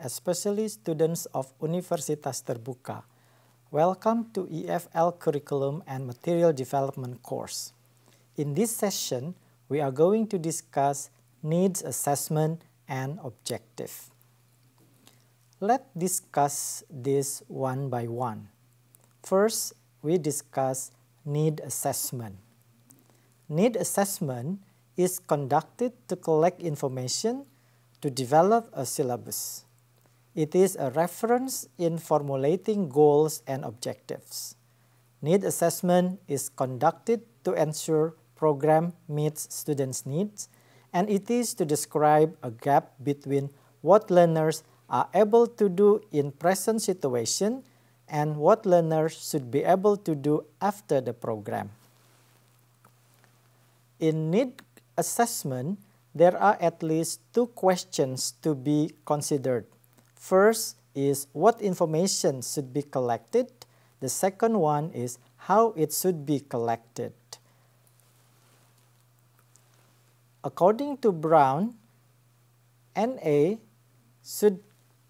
especially students of Universitas Terbuka. Welcome to EFL Curriculum and Material Development course. In this session, we are going to discuss needs assessment and objective. Let's discuss this one by one. First, we discuss need assessment. Need assessment is conducted to collect information to develop a syllabus. It is a reference in formulating goals and objectives. Need assessment is conducted to ensure program meets students' needs, and it is to describe a gap between what learners are able to do in present situation and what learners should be able to do after the program. In need assessment, there are at least two questions to be considered. First is what information should be collected. The second one is how it should be collected. According to Brown, NA should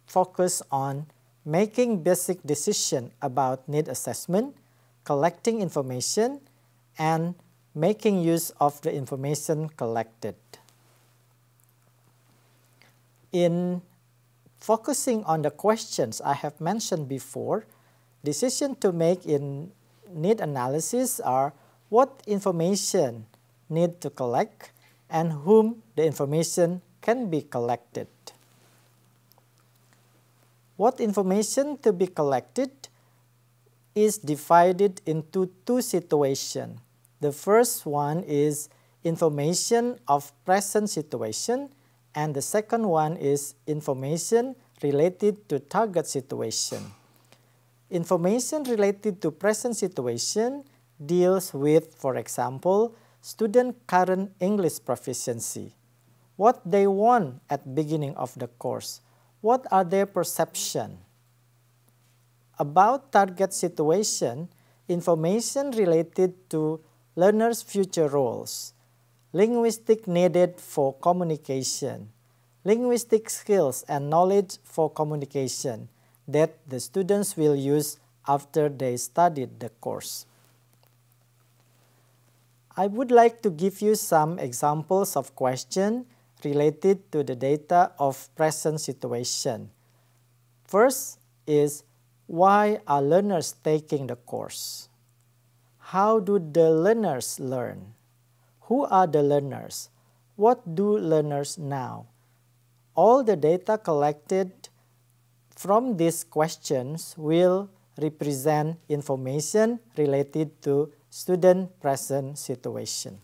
focus on making basic decisions about need assessment, collecting information, and making use of the information collected. In focusing on the questions I have mentioned before, decisions to make in need analysis are what information need to collect and whom the information can be collected. What information to be collected is divided into two situations. The first one is information of present situation, and the second one is information related to target situation. Information related to present situation deals with, for example, student current English proficiency, what they want at beginning of the course, what are their perception. About target situation, information related to learners' future roles, linguistic needed for communication, linguistic skills and knowledge for communication that the students will use after they studied the course. I would like to give you some examples of questions related to the data of present situation. First is, why are learners taking the course? How do the learners learn? Who are the learners? What do learners know? All the data collected from these questions will represent information related to student present situation.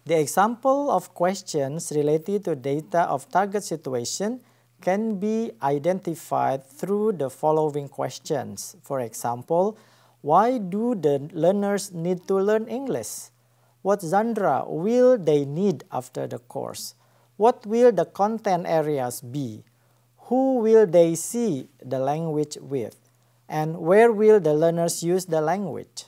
The example of questions related to data of target situation can be identified through the following questions. For example, why do the learners need to learn English? What genre will they need after the course? What will the content areas be? Who will they see the language with? And where will the learners use the language?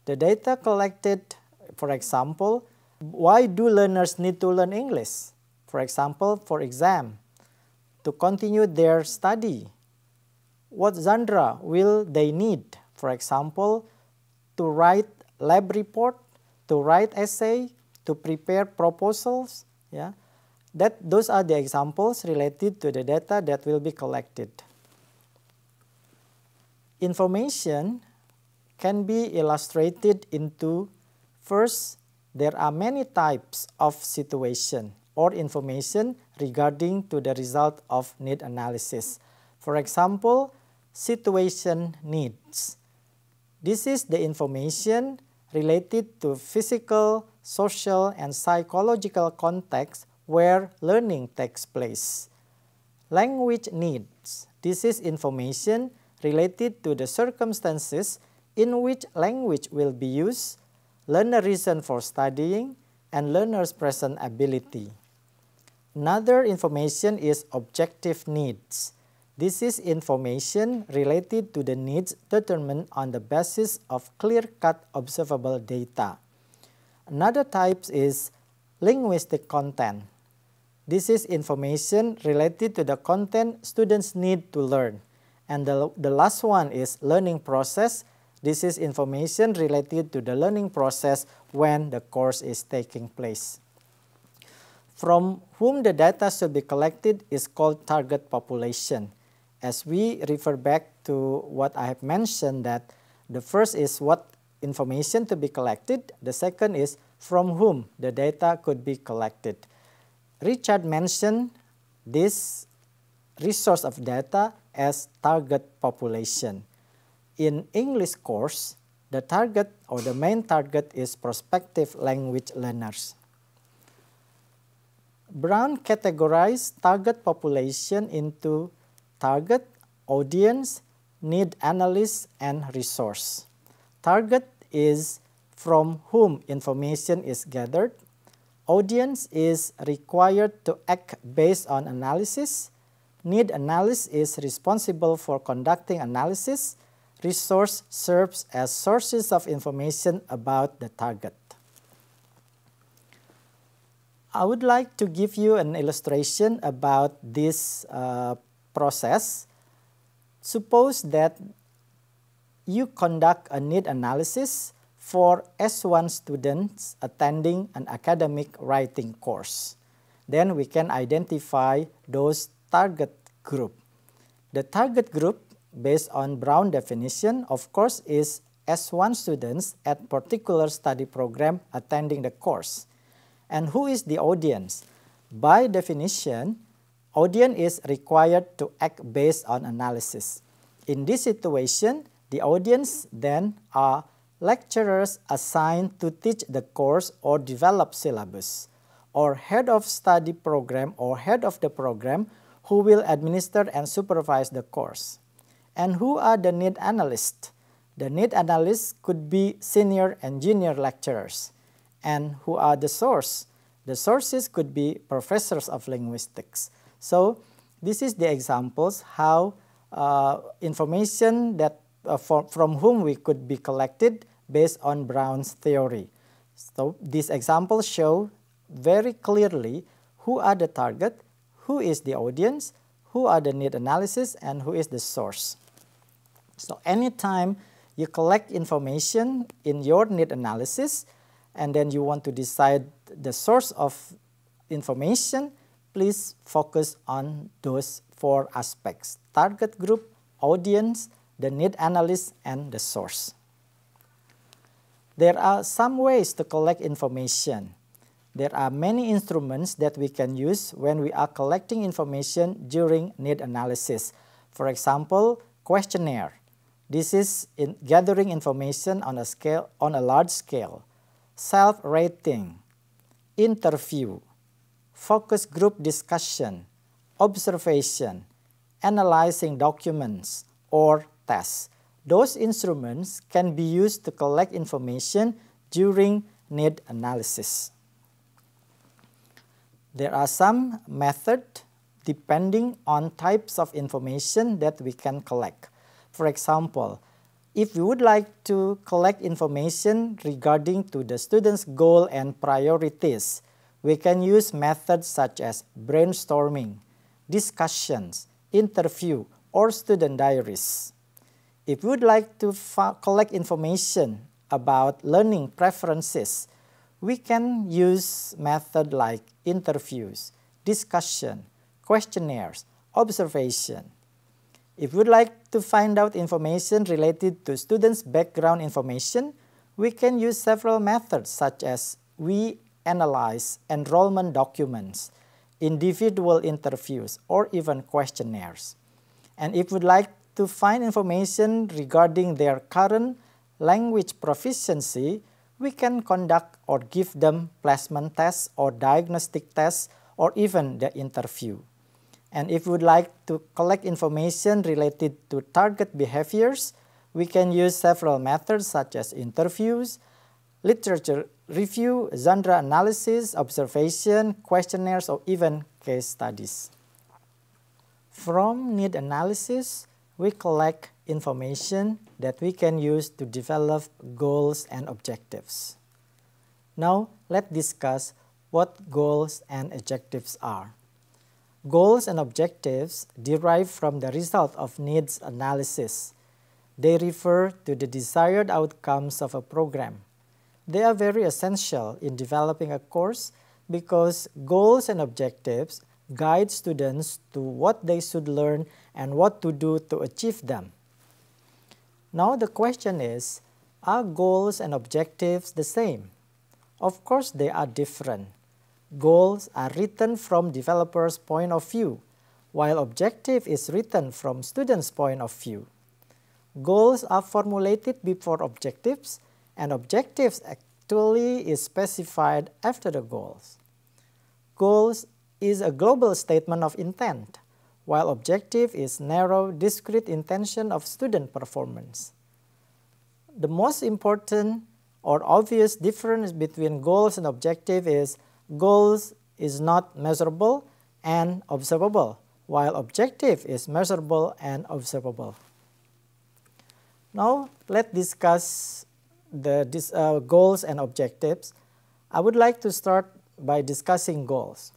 The data collected, for example, why do learners need to learn English? For example, for exam, to continue their study. What genre will they need? For example, to write lab report, to write essay, to prepare proposals. Those are the examples related to the data that will be collected. Information can be illustrated into, first, there are many types of situation or information regarding to the result of need analysis. For example, situation needs. This is the information related to physical, social, and psychological context where learning takes place. Language needs. This is information related to the circumstances in which language will be used, learner reason for studying, and learner's present ability. Another information is objective needs. This is information related to the needs determined on the basis of clear-cut observable data. Another type is linguistic content. This is information related to the content students need to learn. And the last one is learning process. This is information related to the learning process when the course is taking place. From whom the data should be collected is called target population. As we refer back to what I have mentioned, that the first is what information to be collected, the second is from whom the data could be collected. Richard mentioned this resource of data as target population. In English course, the target or the main target is prospective language learners. Brown categorized target population into target, audience, need analysis, and resource. Target is from whom information is gathered. Audience is required to act based on analysis. Need analysis is responsible for conducting analysis. Resource serves as sources of information about the target. I would like to give you an illustration about this process. Suppose that you conduct a need analysis for S1 students attending an academic writing course. Then we can identify those target group. The target group, based on Brown definition, of course, is S1 students at particular study program attending the course. And who is the audience? By definition, audience is required to act based on analysis. In this situation, the audience then are lecturers assigned to teach the course or develop syllabus, or head of study program or head of the program who will administer and supervise the course. And who are the need analysts? The need analysts could be senior and junior lecturers. And who are the source? The sources could be professors of linguistics. So this is the examples how information that from whom we could be collected based on Brown's theory. So these examples show very clearly who are the target, who is the audience, who are the need analysis, and who is the source. So anytime you collect information in your need analysis and then you want to decide the source of information, please focus on those four aspects: target group, audience, the need analyst, and the source. There are some ways to collect information. There are many instruments that we can use when we are collecting information during need analysis. For example, questionnaire. This is in gathering information on a large scale. Self-rating, interview, focus group discussion, observation, analyzing documents, or tests. Those instruments can be used to collect information during need analysis. There are some methods depending on types of information that we can collect. For example, if we would like to collect information regarding to the student's goal and priorities, we can use methods such as brainstorming, discussions, interview, or student diaries. If we would like to collect information about learning preferences, we can use methods like interviews, discussion, questionnaires, observation. If we would like to find out information related to students' background information, we can use several methods such as we analyze enrollment documents, individual interviews, or even questionnaires. And if we would like to find information regarding their current language proficiency, we can conduct or give them placement tests or diagnostic tests or even the interview. And if we would like to collect information related to target behaviors, we can use several methods such as interviews, literature review, genre analysis, observation, questionnaires, or even case studies. From need analysis, we collect information that we can use to develop goals and objectives. Now, let's discuss what goals and objectives are. Goals and objectives derive from the result of needs analysis. They refer to the desired outcomes of a program. They are very essential in developing a course because goals and objectives guide students to what they should learn and what to do to achieve them. Now the question is, are goals and objectives the same? Of course they are different. Goals are written from developers' point of view, while objective is written from students' point of view. Goals are formulated before objectives, and objectives actually is specified after the goals. Goals is a global statement of intent, while objective is narrow, discrete intention of student performance. The most important or obvious difference between goals and objective is goals is not measurable and observable, while objective is measurable and observable. Now let's discuss the goals and objectives. I would like to start by discussing goals.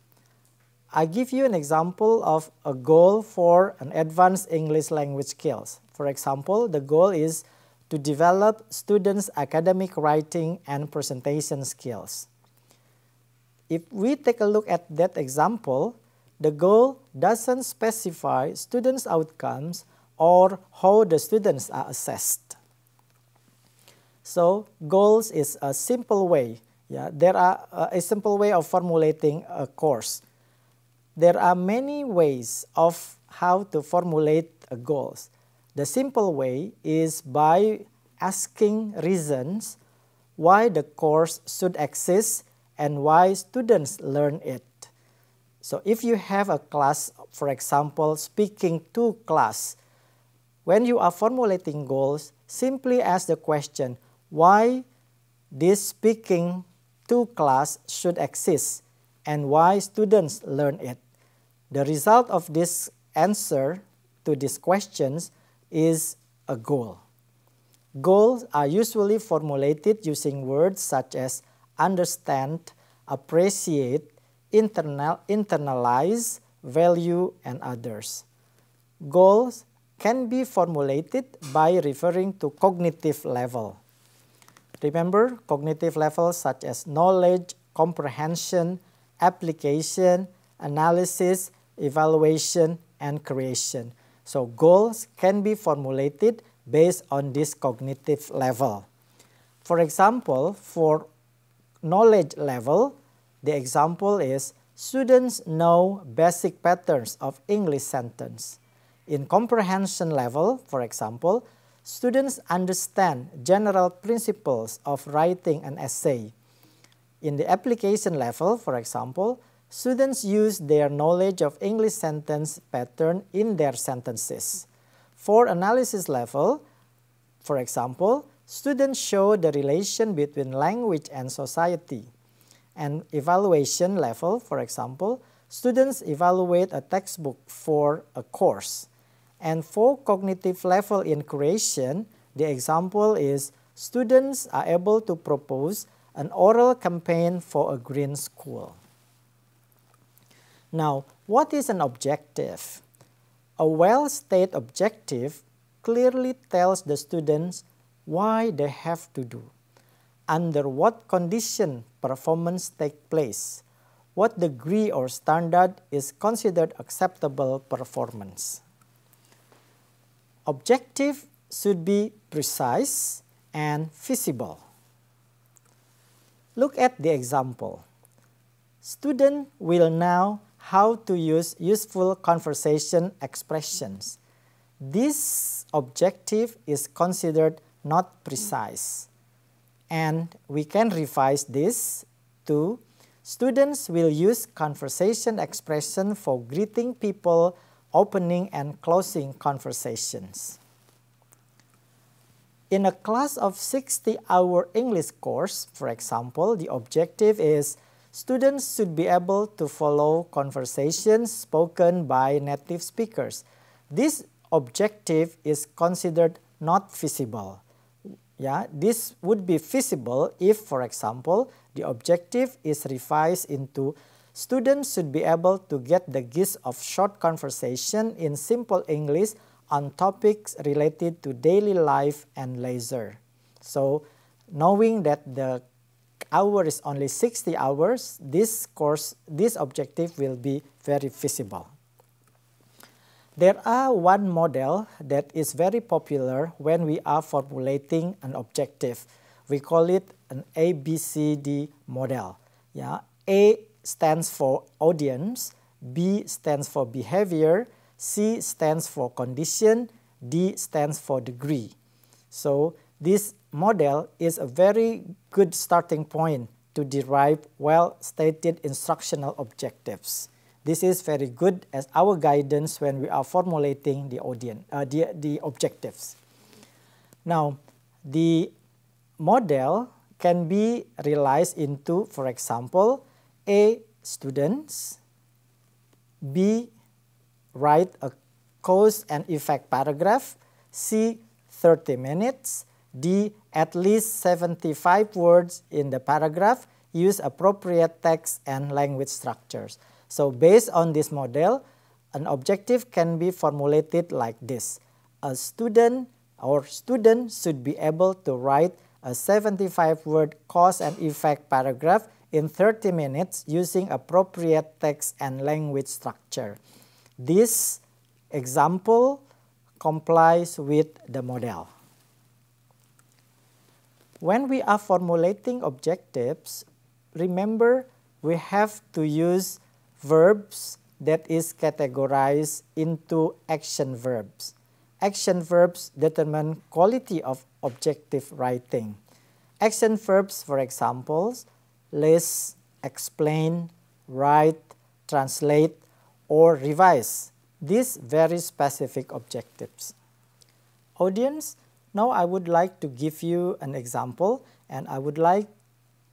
I give you an example of a goal for an advanced English language skills. For example, the goal is to develop students' academic writing and presentation skills. If we take a look at that example, the goal doesn't specify students' outcomes or how the students are assessed. So goals is a simple way. There are a simple way of formulating a course. There are many ways of how to formulate goals. The simple way is by asking reasons why the course should exist and why students learn it. So if you have a class, for example, speaking to class, when you are formulating goals, simply ask the question, why this speaking to class should exist and why students learn it. The result of this answer to these questions is a goal. Goals are usually formulated using words such as understand, appreciate, internalize, value, and others. Goals can be formulated by referring to cognitive level. Remember, cognitive levels such as knowledge, comprehension, application, analysis, evaluation, and creation. So goals can be formulated based on this cognitive level. For example, for knowledge level, the example is students know basic patterns of English sentence. In comprehension level, for example, students understand general principles of writing an essay. In the application level, for example, students use their knowledge of English sentence pattern in their sentences. For analysis level, for example, students show the relation between language and society. And evaluation level, for example, students evaluate a textbook for a course. And for cognitive level in creation, the example is students are able to propose an oral campaign for a green school. Now, what is an objective? A well-stated objective clearly tells the students why they have to do, under what condition performance takes place, what degree or standard is considered acceptable performance. Objective should be precise and feasible. Look at the example. Student will know how to use useful conversation expressions. This objective is considered not precise. And we can revise this to students will use conversation expression for greeting people, opening and closing conversations. In a class of 60-hour English course, for example, the objective is students should be able to follow conversations spoken by native speakers. This objective is considered not feasible. This would be feasible if, for example, the objective is revised into students should be able to get the gist of short conversation in simple English on topics related to daily life and leisure. So, knowing that the hour is only 60 hours, this objective will be very feasible. There are one model that is very popular when we are formulating an objective. We call it an ABCD model. Yeah? A stands for audience, B stands for behavior, C stands for condition, D stands for degree. So this model is a very good starting point to derive well-stated instructional objectives. This is very good as our guidance when we are formulating the objectives. Now, the model can be realized into, for example, A, students, B, write a cause and effect paragraph, C, 30 minutes, D, at least 75 words in the paragraph, use appropriate text and language structures. So based on this model, an objective can be formulated like this. A student should be able to write a 75-word cause and effect paragraph in 30 minutes using appropriate text and language structure. This example complies with the model. When we are formulating objectives, remember we have to use verbs that is categorized into action verbs. Action verbs determine quality of objective writing. Action verbs, for example, list, explain, write, translate, or revise. These very specific objectives. Audience, now I would like to give you an example and I would like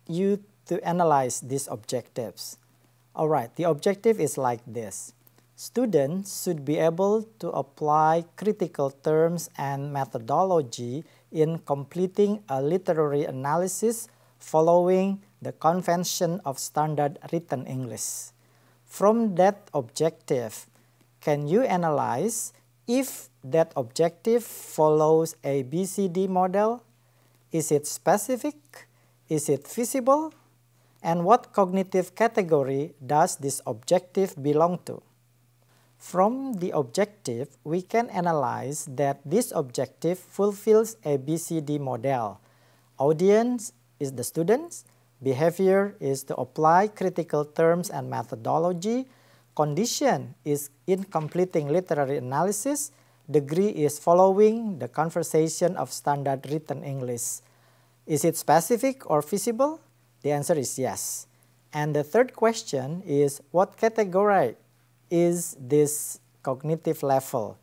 you to analyze these objectives. Alright, the objective is like this. Students should be able to apply critical terms and methodology in completing a literary analysis following the convention of standard written English. From that objective, can you analyze if that objective follows a BCD model? Is it specific? Is it feasible? And what cognitive category does this objective belong to? From the objective, we can analyze that this objective fulfills a BCD model. Audience is the students, behavior is to apply critical terms and methodology, condition is in completing literary analysis, degree is following the conversation of standard written English. Is it specific or feasible? The answer is yes. And the third question is, what category is this cognitive level?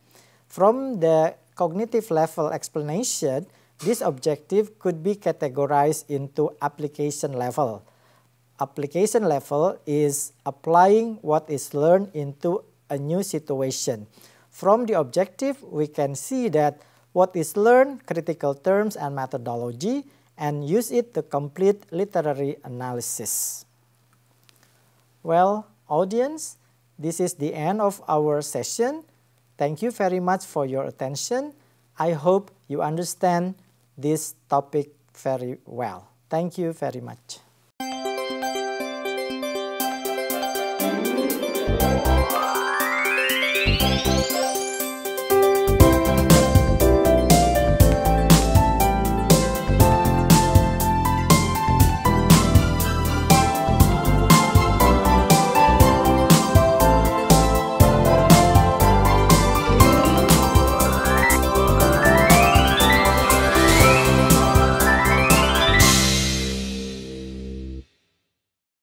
From the cognitive level explanation, this objective could be categorized into application level. Application level is applying what is learned into a new situation. From the objective, we can see that what is learned, critical terms and methodology, and use it to complete literary analysis. Well, audience, this is the end of our session. Thank you very much for your attention. I hope you understand this topic very well. Thank you very much.